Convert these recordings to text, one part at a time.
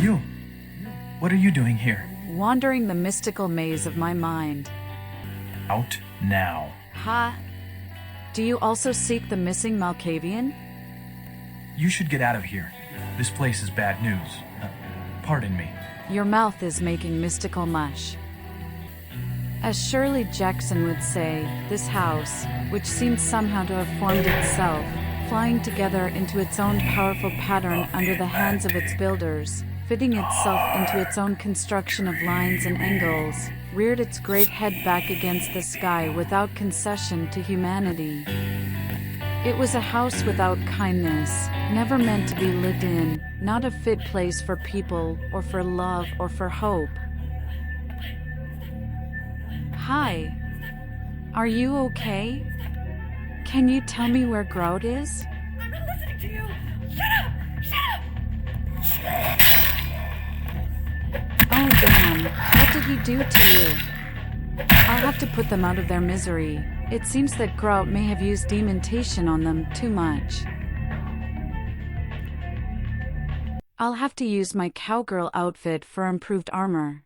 You? What are you doing here? Wandering the mystical maze of my mind. Out now. Ha! Do you also seek the missing Malkavian? You should get out of here. This place is bad news. Pardon me. Your mouth is making mystical mush. As Shirley Jackson would say, this house, which seems somehow to have formed itself, flying together into its own powerful pattern under the hands of its builders, fitting itself into its own construction of lines and angles, reared its great head back against the sky without concession to humanity. It was a house without kindness, never meant to be lived in, not a fit place for people, or for love, or for hope. Hi. Are you okay? Can you tell me where Grout is? I'm not listening to you! Shut up! Shut up! Oh damn, what did he do to you? I'll have to put them out of their misery. It seems that Grout may have used dementation on them too much. I'll have to use my cowgirl outfit for improved armor.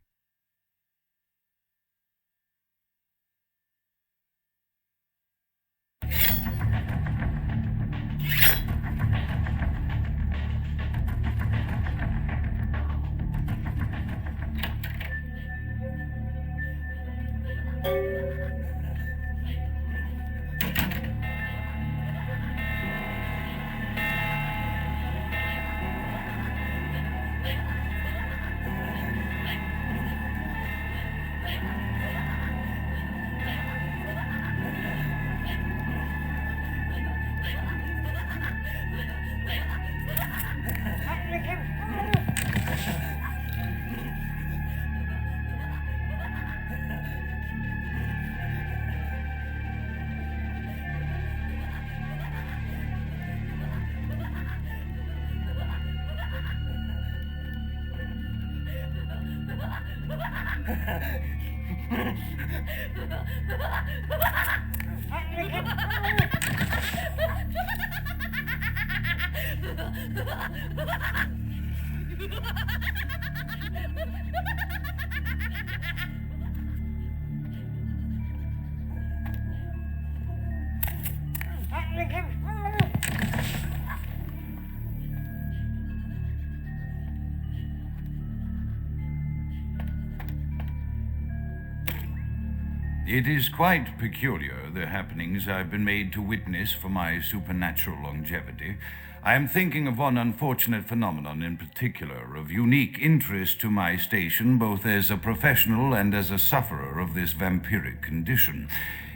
It is quite peculiar, the happenings I've been made to witness for my supernatural longevity. I am thinking of one unfortunate phenomenon in particular, of unique interest to my station, both as a professional and as a sufferer of this vampiric condition.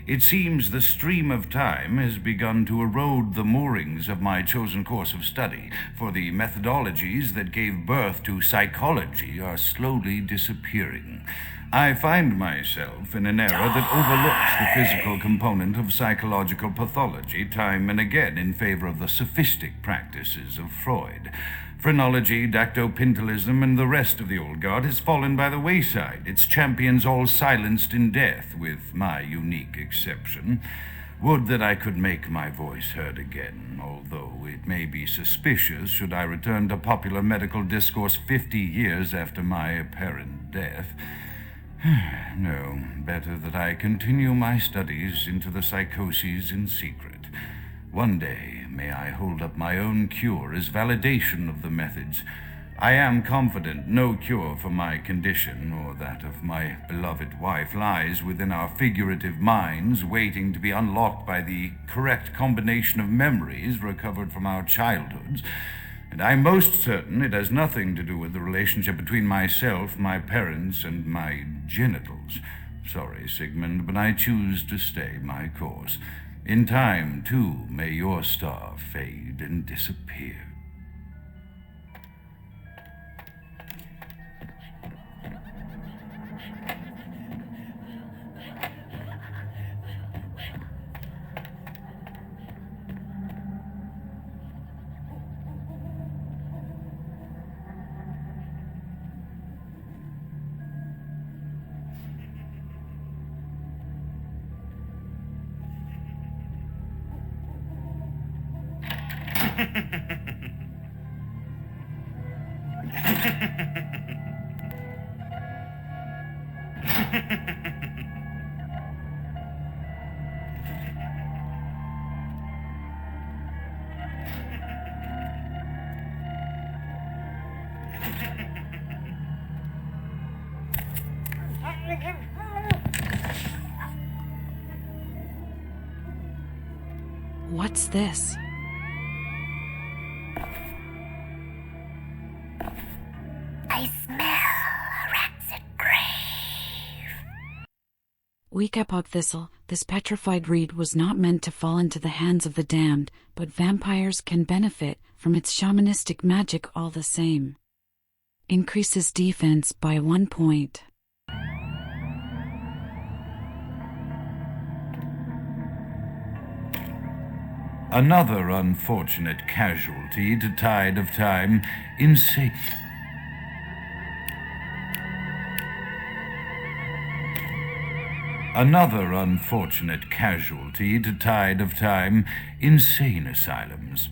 It seems the stream of time has begun to erode the moorings of my chosen course of study, for the methodologies that gave birth to psychology are slowly disappearing. I find myself in an era that overlooks the physical component of psychological pathology time and again in favor of the sophistic practices of Freud. Phrenology, dactopintilism, and the rest of the old guard has fallen by the wayside, its champions all silenced in death, with my unique exception. Would that I could make my voice heard again, although it may be suspicious should I return to popular medical discourse 50 years after my apparent death. No, better that I continue my studies into the psychoses in secret. One day, may I hold up my own cure as validation of the methods. I am confident no cure for my condition, or that of my beloved wife, lies within our figurative minds, waiting to be unlocked by the correct combination of memories recovered from our childhoods. And I'm most certain it has nothing to do with the relationship between myself, my parents, and my genitals. Sorry, Sigmund, but I choose to stay my course. In time, too, may your star fade and disappear. What's this? I smell a rancid grave. Weak epoch thistle, this petrified reed was not meant to fall into the hands of the damned, but vampires can benefit from its shamanistic magic all the same. Increases defense by 1 point. Another unfortunate casualty to tide of time, insane. Another unfortunate casualty to tide of time, insane asylums.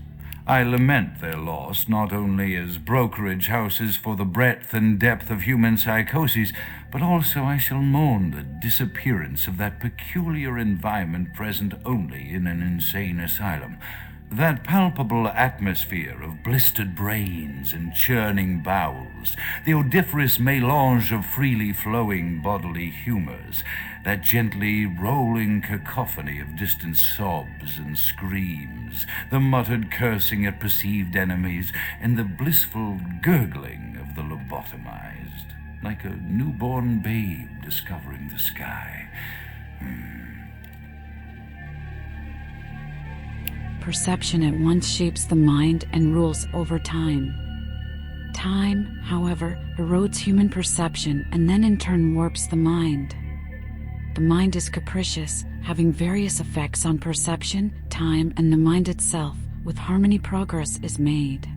I lament their loss not only as brokerage houses for the breadth and depth of human psychoses, but also I shall mourn the disappearance of that peculiar environment present only in an insane asylum. That palpable atmosphere of blistered brains and churning bowels, the odoriferous mélange of freely flowing bodily humors, that gently rolling cacophony of distant sobs and screams, the muttered cursing at perceived enemies, and the blissful gurgling of the lobotomized, like a newborn babe discovering the sky. Perception at once shapes the mind and rules over time. Time, however, erodes human perception and then in turn warps the mind. The mind is capricious, having various effects on perception, time, and the mind itself. With harmony, progress is made.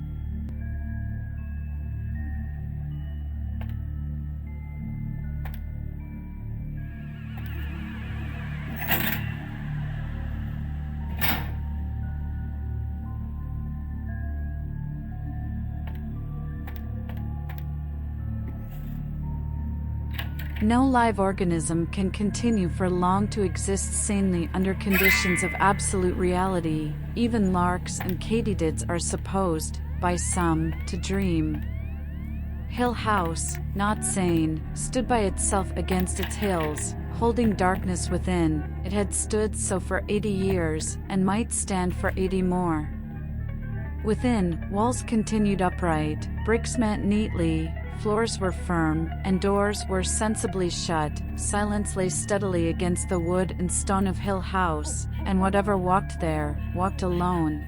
No live organism can continue for long to exist sanely under conditions of absolute reality. Even larks and katydids are supposed, by some, to dream. Hill House, not sane, stood by itself against its hills, holding darkness within. It had stood so for 80 years, and might stand for 80 more. Within, walls continued upright, bricks met neatly, floors were firm, and doors were sensibly shut. Silence lay steadily against the wood and stone of Hill House, and whatever walked there, walked alone.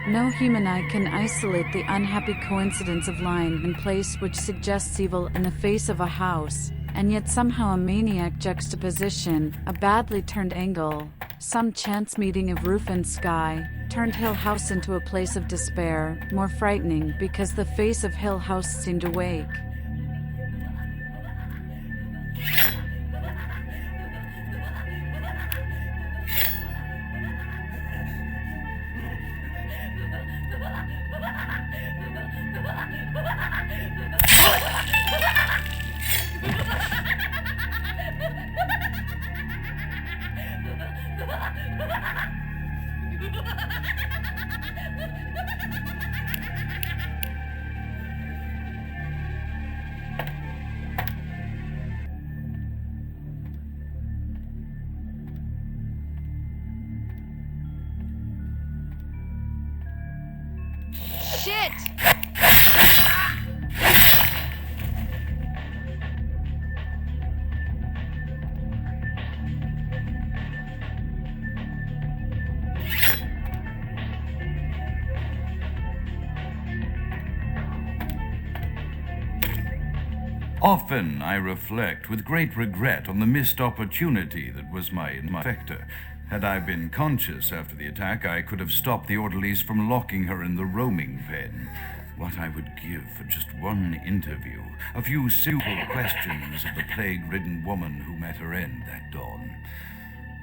No human eye can isolate the unhappy coincidence of lying in place which suggests evil in the face of a house, and yet somehow a maniac juxtaposition, a badly turned angle, some chance meeting of roof and sky, turned Hill House into a place of despair, more frightening because the face of Hill House seemed awake. Often I reflect with great regret on the missed opportunity that was my infector. Had I been conscious after the attack, I could have stopped the orderlies from locking her in the roaming pen. What I would give for just one interview, a few simple questions of the plague-ridden woman who met her end that dawn.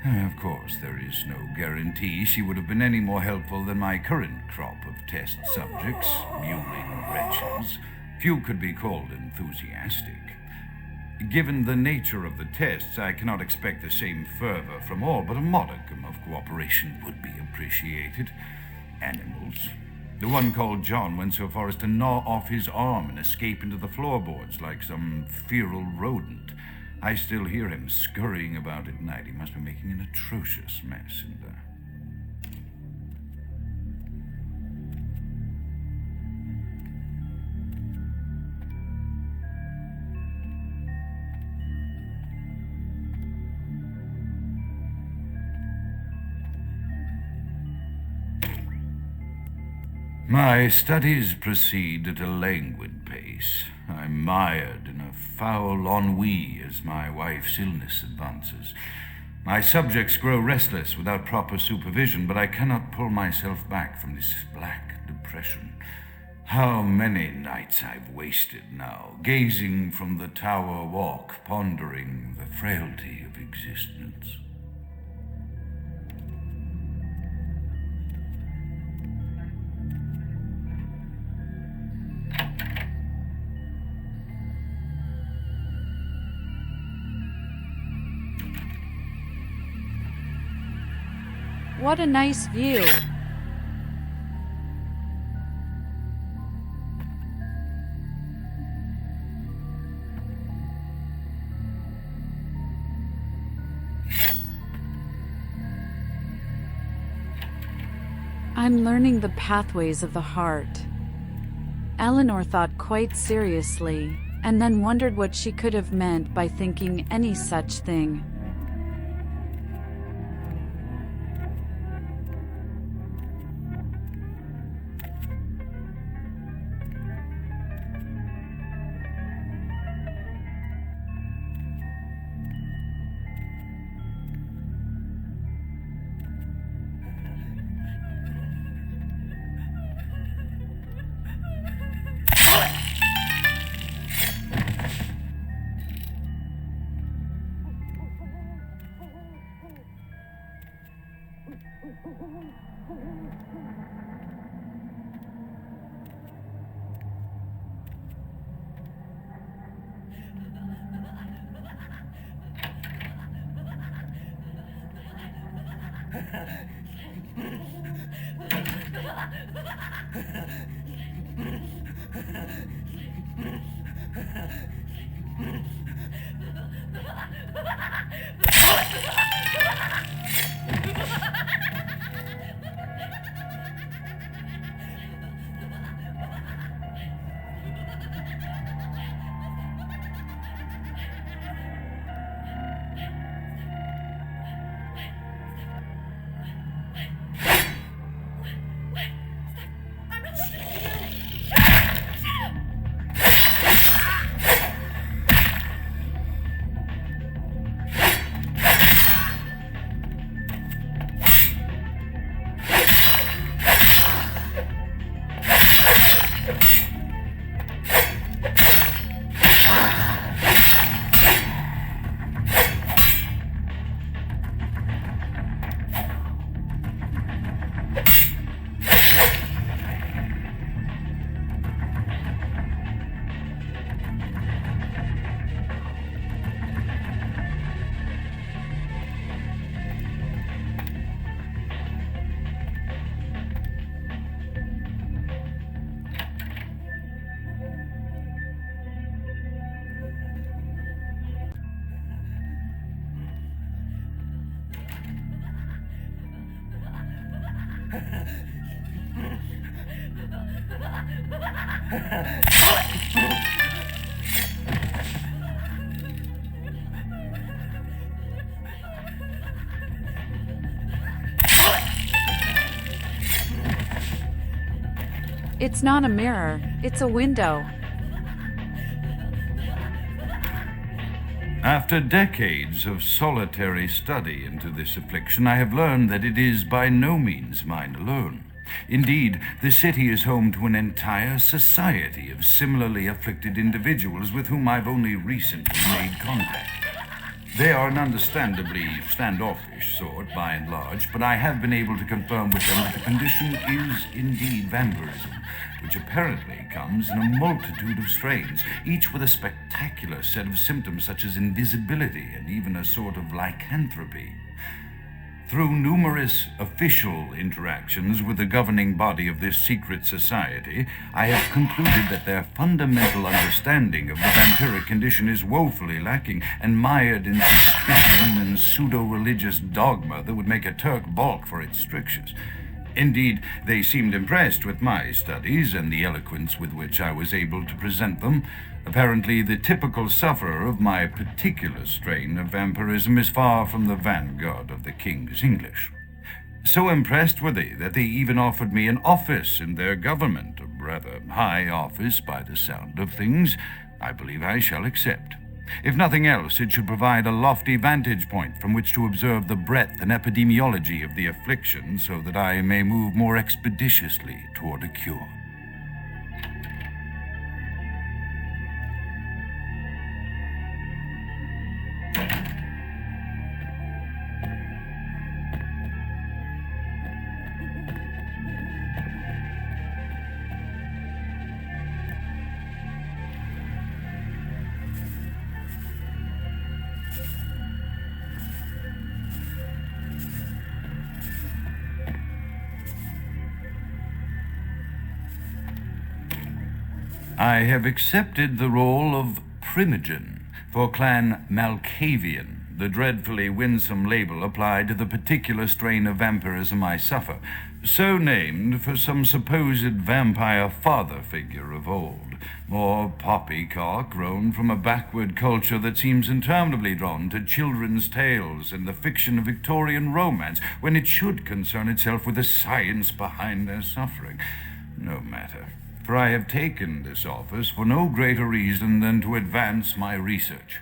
Of course, there is no guarantee she would have been any more helpful than my current crop of test subjects, mewling wretches. Few could be called enthusiastic. Given the nature of the tests, I cannot expect the same fervor from all, but a modicum of cooperation would be appreciated. Animals. The one called John went so far as to gnaw off his arm and escape into the floorboards like some feral rodent. I still hear him scurrying about at night. He must be making an atrocious mess in there. My studies proceed at a languid pace. I'm mired in a foul ennui as my wife's illness advances. My subjects grow restless without proper supervision, but I cannot pull myself back from this black depression. How many nights I've wasted now, gazing from the tower walk, pondering the frailty of existence. What a nice view. I'm learning the pathways of the heart. Eleanor thought quite seriously, and then wondered what she could have meant by thinking any such thing. It's not a mirror, it's a window. After decades of solitary study into this affliction, I have learned that it is by no means mine alone. Indeed, the city is home to an entire society of similarly afflicted individuals with whom I've only recently made contact. They are an understandably standoffish sort, by and large, but I have been able to confirm with them that the condition is indeed vampirism, which apparently comes in a multitude of strains, each with a spectacular set of symptoms such as invisibility and even a sort of lycanthropy. Through numerous official interactions with the governing body of this secret society, I have concluded that their fundamental understanding of the vampiric condition is woefully lacking and mired in suspicion and pseudo-religious dogma that would make a Turk balk for its strictures. Indeed, they seemed impressed with my studies and the eloquence with which I was able to present them. Apparently, the typical sufferer of my particular strain of vampirism is far from the vanguard of the King's English. So impressed were they that they even offered me an office in their government, a rather high office by the sound of things. I believe I shall accept. If nothing else, it should provide a lofty vantage point from which to observe the breadth and epidemiology of the affliction so that I may move more expeditiously toward a cure. I have accepted the role of Primogen for Clan Malkavian, the dreadfully winsome label applied to the particular strain of vampirism I suffer, so named for some supposed vampire father figure of old, more poppycock grown from a backward culture that seems interminably drawn to children's tales and the fiction of Victorian romance when it should concern itself with the science behind their suffering. No matter. For I have taken this office for no greater reason than to advance my research.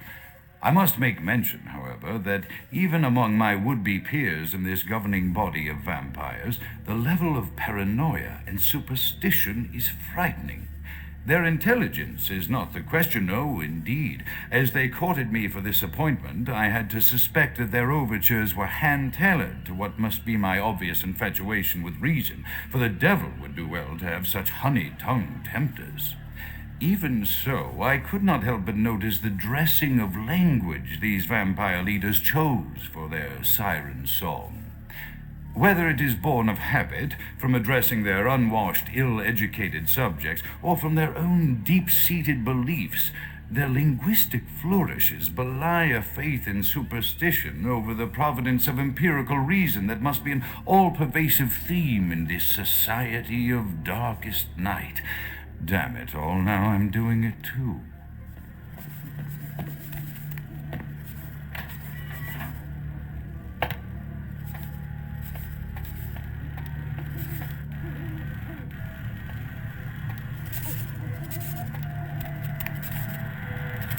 I must make mention, however, that even among my would-be peers in this governing body of vampires, the level of paranoia and superstition is frightening. Their intelligence is not the question, no, indeed. As they courted me for this appointment, I had to suspect that their overtures were hand-tailored to what must be my obvious infatuation with reason, for the devil would do well to have such honey-tongued tempters. Even so, I could not help but notice the dressing of language these vampire leaders chose for their siren song. Whether it is born of habit, from addressing their unwashed, ill-educated subjects, or from their own deep-seated beliefs, their linguistic flourishes belie a faith in superstition over the providence of empirical reason that must be an all-pervasive theme in this society of darkest night. Damn it all, now I'm doing it too.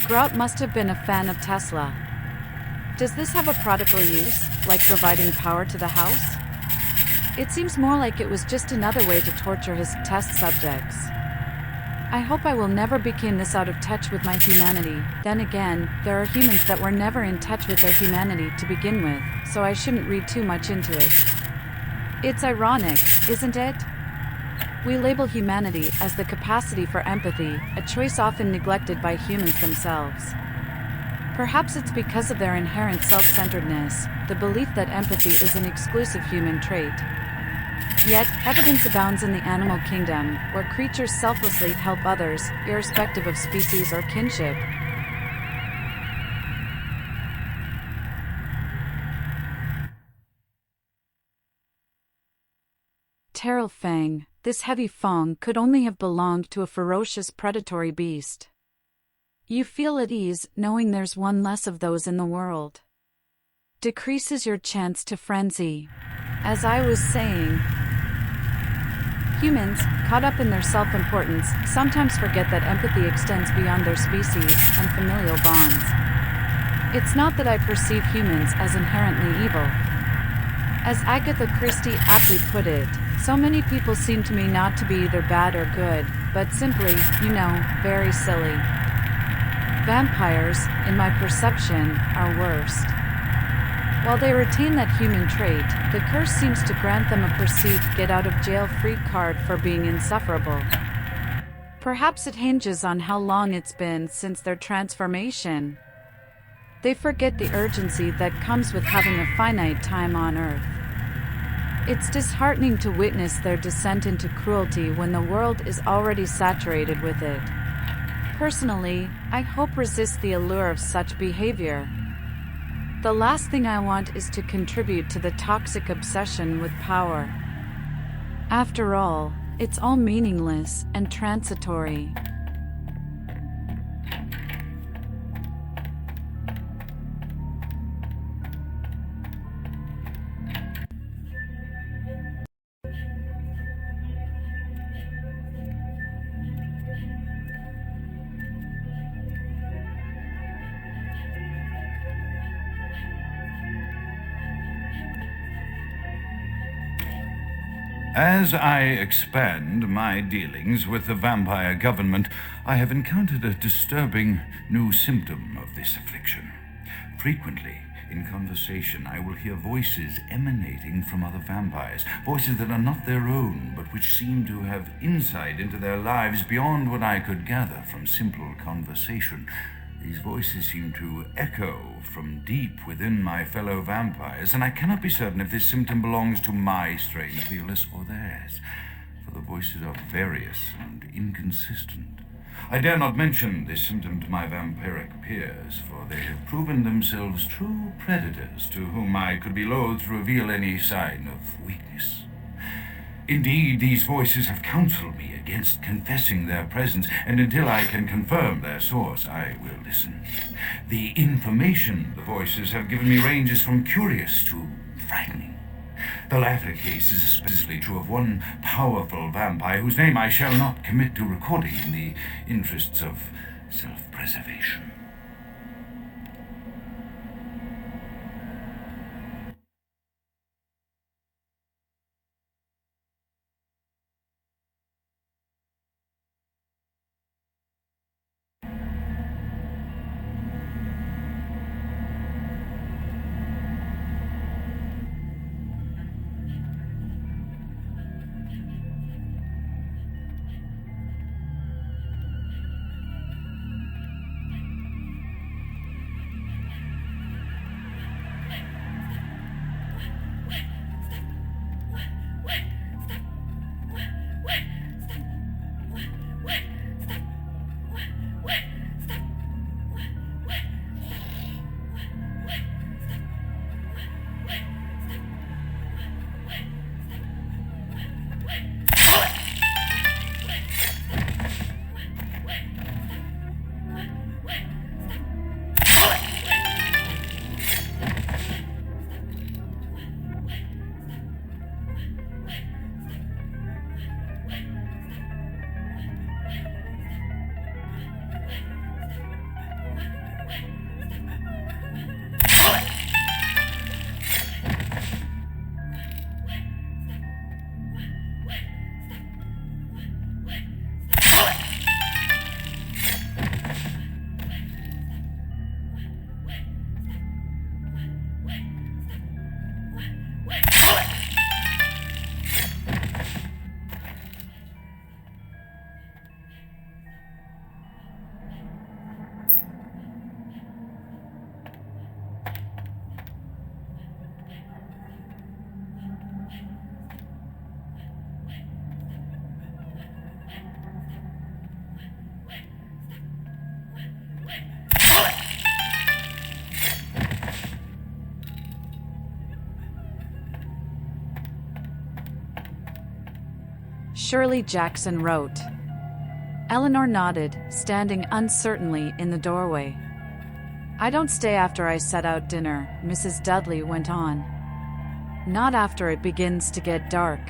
Grout must have been a fan of Tesla. Does this have a practical use, like providing power to the house? It seems more like it was just another way to torture his test subjects. I hope I will never become this out of touch with my humanity. Then again, there are humans that were never in touch with their humanity to begin with, so I shouldn't read too much into it. It's ironic, isn't it? We label humanity as the capacity for empathy, a choice often neglected by humans themselves. Perhaps it's because of their inherent self-centeredness, the belief that empathy is an exclusive human trait. Yet, evidence abounds in the animal kingdom, where creatures selflessly help others, irrespective of species or kinship. Terrell Fang, this heavy fong could only have belonged to a ferocious predatory beast. You feel at ease knowing there's one less of those in the world. Decreases your chance to frenzy. As I was saying, humans, caught up in their self-importance, sometimes forget that empathy extends beyond their species and familial bonds. It's not that I perceive humans as inherently evil. As Agatha Christie aptly put it, so many people seem to me not to be either bad or good, but simply, very silly. Vampires, in my perception, are worst. While they retain that human trait, the curse seems to grant them a perceived get-out-of-jail-free card for being insufferable. Perhaps it hinges on how long it's been since their transformation. They forget the urgency that comes with having a finite time on Earth. It's disheartening to witness their descent into cruelty when the world is already saturated with it. Personally, I hope resist the allure of such behavior. The last thing I want is to contribute to the toxic obsession with power. After all, it's all meaningless and transitory. As I expand my dealings with the vampire government, I have encountered a disturbing new symptom of this affliction. Frequently, in conversation, I will hear voices emanating from other vampires, voices that are not their own, but which seem to have insight into their lives beyond what I could gather from simple conversation. These voices seem to echo from deep within my fellow vampires, and I cannot be certain if this symptom belongs to my strain of the illness or theirs, for the voices are various and inconsistent. I dare not mention this symptom to my vampiric peers, for they have proven themselves true predators to whom I could be loath to reveal any sign of weakness. Indeed, these voices have counseled me against confessing their presence, and until I can confirm their source, I will listen. The information the voices have given me ranges from curious to frightening. The latter case is especially true of one powerful vampire whose name I shall not commit to recording in the interests of self-preservation. Shirley Jackson wrote. Eleanor nodded, standing uncertainly in the doorway. I don't stay after I set out dinner, Mrs. Dudley went on. Not after it begins to get dark.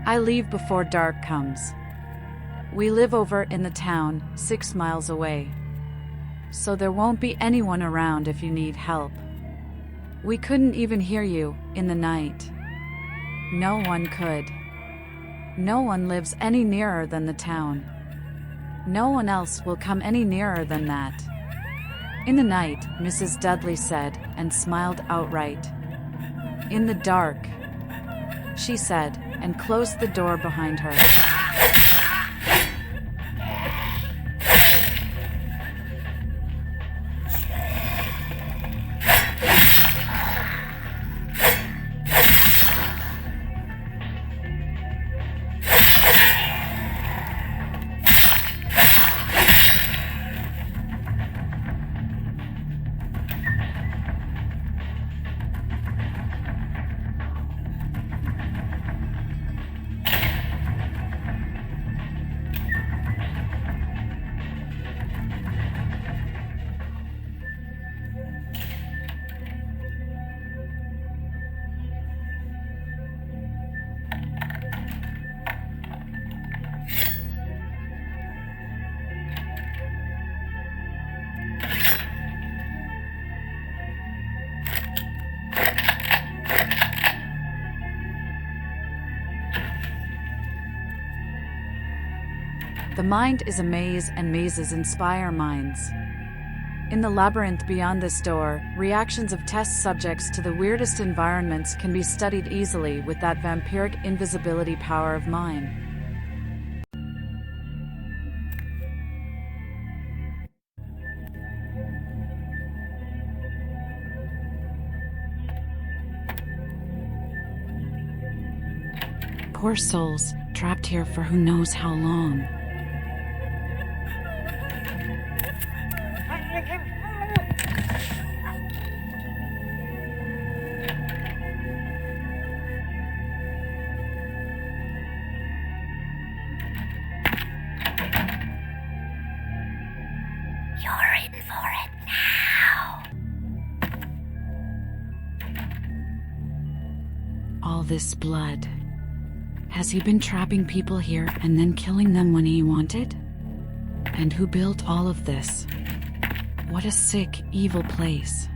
I leave before dark comes. We live over in the town, 6 miles away. so there won't be anyone around if you need help. We couldn't even hear you in the night. No one could. No one lives any nearer than the town. No one else will come any nearer than that. In the night, Mrs. Dudley said, and smiled outright. In the dark, she said, and closed the door behind her. The mind is a maze, and mazes inspire minds. In the labyrinth beyond this door, reactions of test subjects to the weirdest environments can be studied easily with that vampiric invisibility power of mine. Poor souls, trapped here for who knows how long. You're in for it now. All this blood. Has he been trapping people here and then killing them when he wanted? And who built all of this? What a sick, evil place.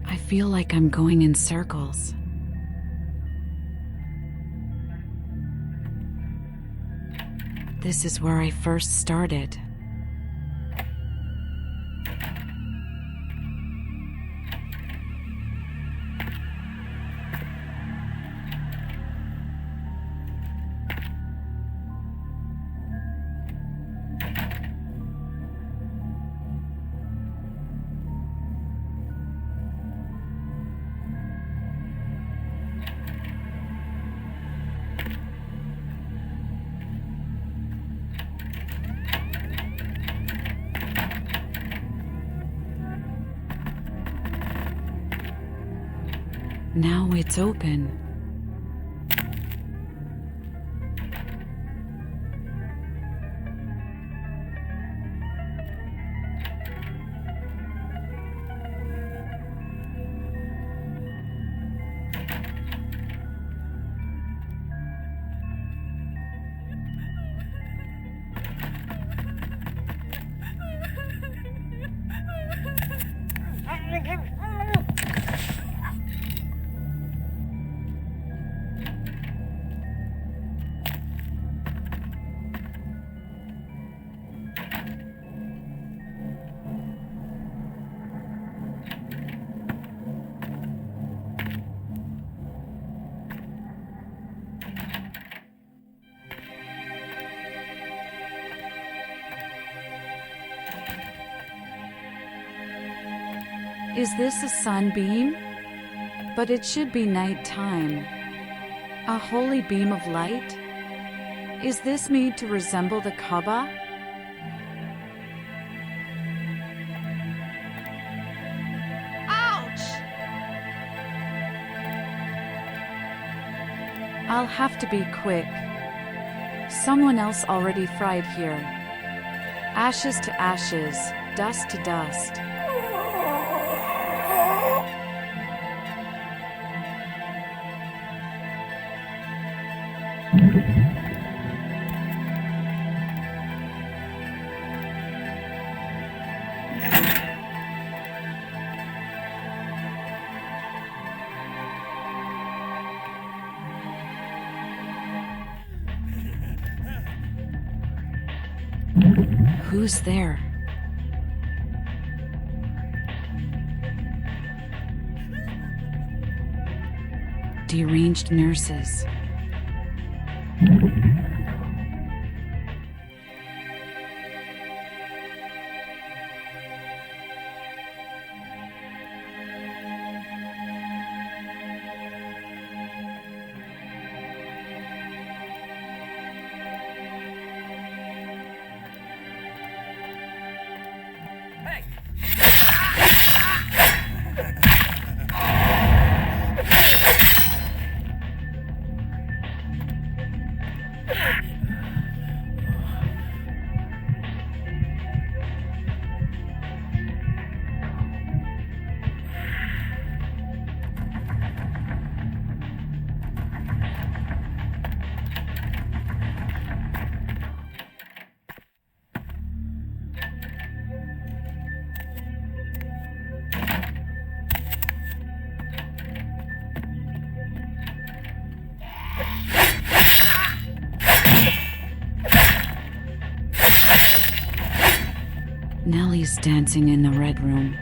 I feel like I'm going in circles. This is where I first started. Now it's open. Is this a sunbeam? But it should be nighttime. A holy beam of light? Is this made to resemble the Kaaba? Ouch! I'll have to be quick. Someone else already fried here. Ashes to ashes, dust to dust. Who's there? Deranged nurses. Nellie's dancing in the red room.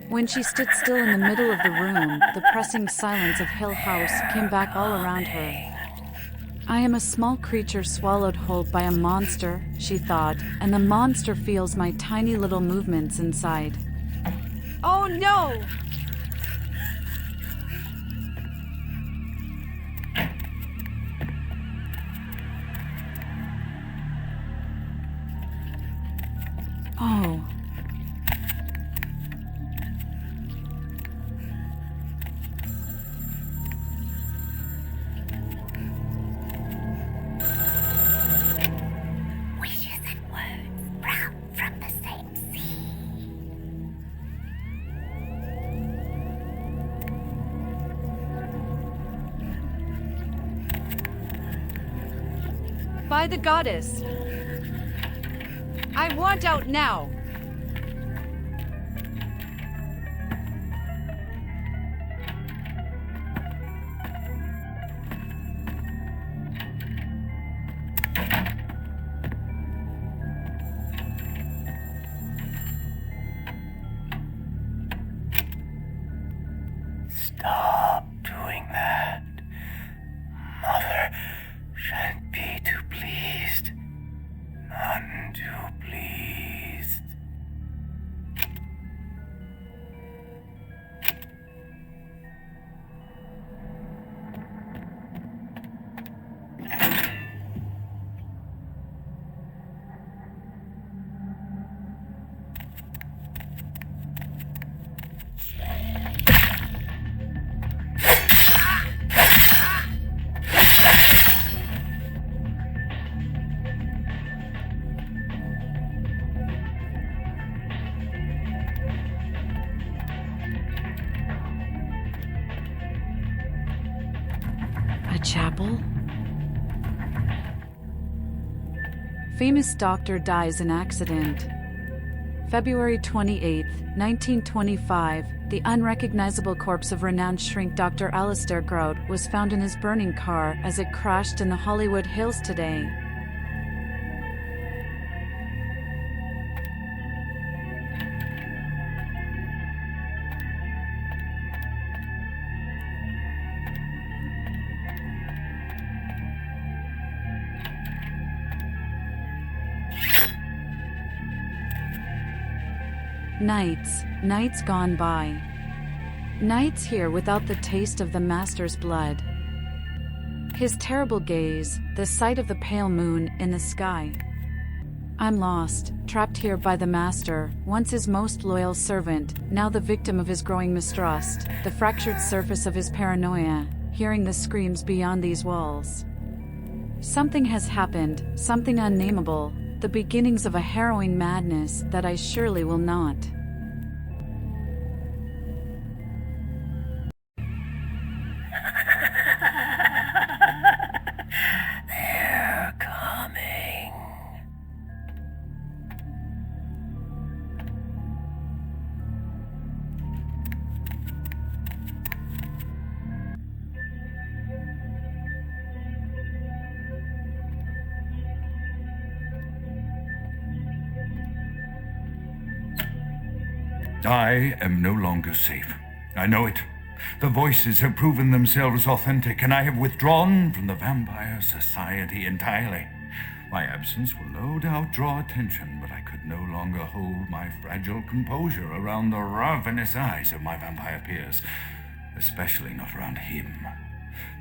When she stood still in the middle of the room, the pressing silence of Hill House came back all around her. I am a small creature swallowed whole by a monster, she thought, and the monster feels my tiny little movements inside. Oh no! Oh. Wishes and words brought from the same sea. By the goddess! I want out now! Stop doing that. Mother shan't be too pleased. None too pleased. A chapel? Famous doctor dies in accident. February 28, 1925, the unrecognizable corpse of renowned shrink Dr. Alistair Grout was found in his burning car as it crashed in the Hollywood Hills today. Nights gone by. Nights here without the taste of the Master's blood. His terrible gaze, the sight of the pale moon in the sky. I'm lost, trapped here by the Master, once his most loyal servant, now the victim of his growing mistrust, the fractured surface of his paranoia, hearing the screams beyond these walls. Something has happened, something unnameable, the beginnings of a harrowing madness that I surely will not. They're coming. I am no longer safe. I know it. The voices have proven themselves authentic, and I have withdrawn from the Vampire Society entirely. My absence will no doubt draw attention, but I could no longer hold my fragile composure around the ravenous eyes of my vampire peers, especially not around him.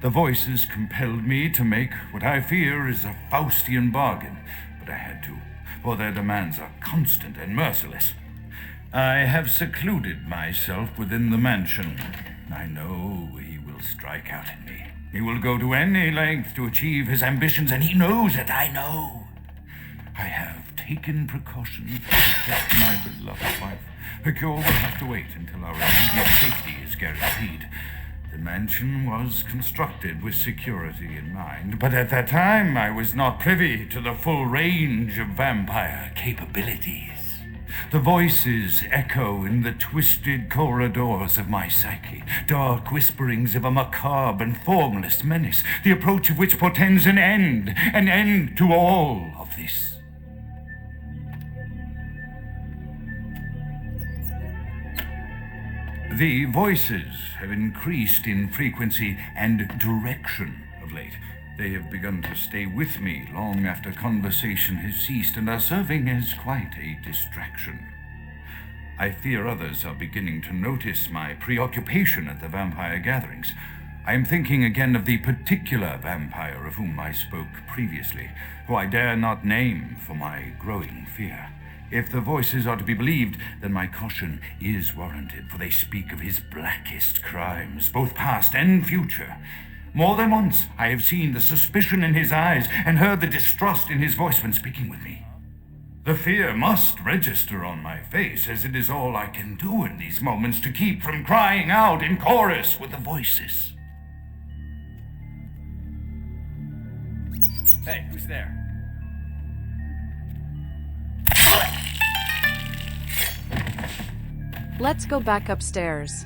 The voices compelled me to make what I fear is a Faustian bargain, but I had to, for their demands are constant and merciless. I have secluded myself within the mansion. I know he will strike out at me. He will go to any length to achieve his ambitions, and he knows it, I know. I have taken precautions to protect my beloved wife. Her cure will have to wait until our immediate safety is guaranteed. The mansion was constructed with security in mind, but at that time I was not privy to the full range of vampire capabilities. The voices echo in the twisted corridors of my psyche, dark whisperings of a macabre and formless menace, the approach of which portends an end to all of this. The voices have increased in frequency and direction of late. They have begun to stay with me long after conversation has ceased and are serving as quite a distraction. I fear others are beginning to notice my preoccupation at the vampire gatherings. I am thinking again of the particular vampire of whom I spoke previously, who I dare not name for my growing fear. If the voices are to be believed, then my caution is warranted, for they speak of his blackest crimes, both past and future. More than once I have seen the suspicion in his eyes and heard the distrust in his voice when speaking with me. The fear must register on my face, as it is all I can do in these moments to keep from crying out in chorus with the voices. Hey, who's there? Let's go back upstairs.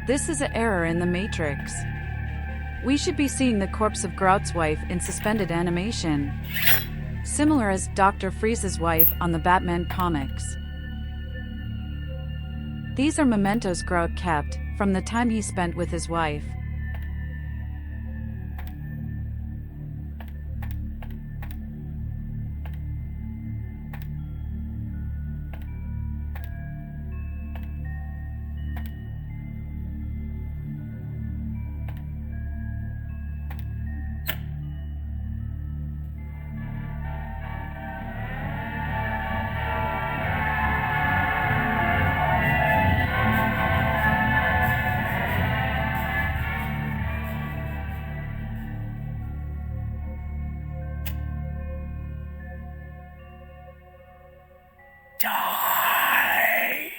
This is an error in the Matrix. We should be seeing the corpse of Grout's wife in suspended animation, similar as Dr. Freeze's wife on the Batman comics. These are mementos Grout kept from the time he spent with his wife. Die!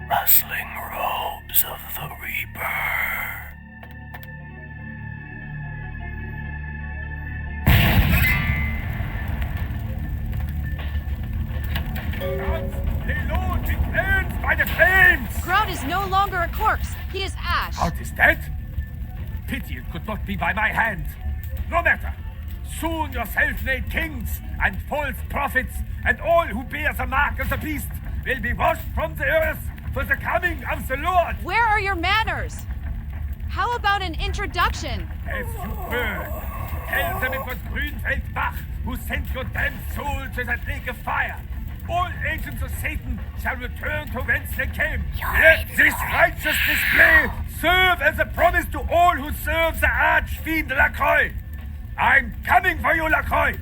rustling robes of the Reaper. Gods, they Lord be cleansed by the flames! Grout is no longer a corpse. He is ash. Heart is dead? Pity it could not be by my hand. No matter. Soon your self-made kings and false prophets and all who bear the mark of the beast will be washed from the earth for the coming of the Lord. Where are your manners? How about an introduction? As you burn, tell them it was Grünfeld Bach who sent your damned soul to that lake of fire. All agents of Satan shall return to whence they came. Let this righteous display serve as a promise to all who serve the archfiend Lacroix. I'm coming for you, Lacroix.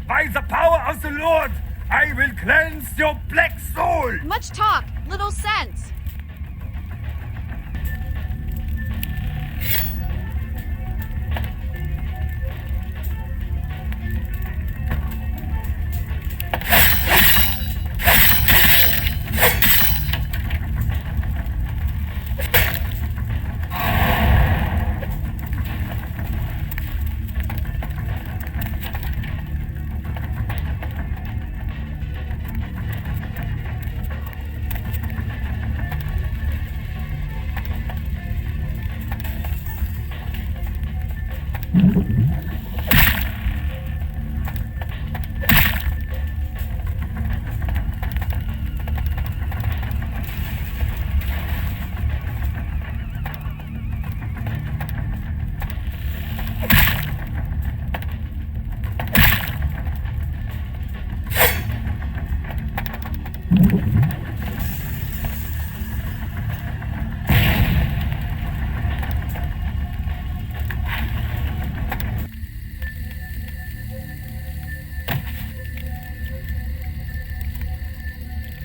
By the power of the Lord, I will cleanse your black soul. Much talk, little sense.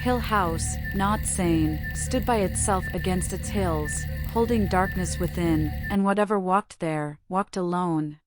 Hill House, not sane, stood by itself against its hills, holding darkness within, and whatever walked there, walked alone.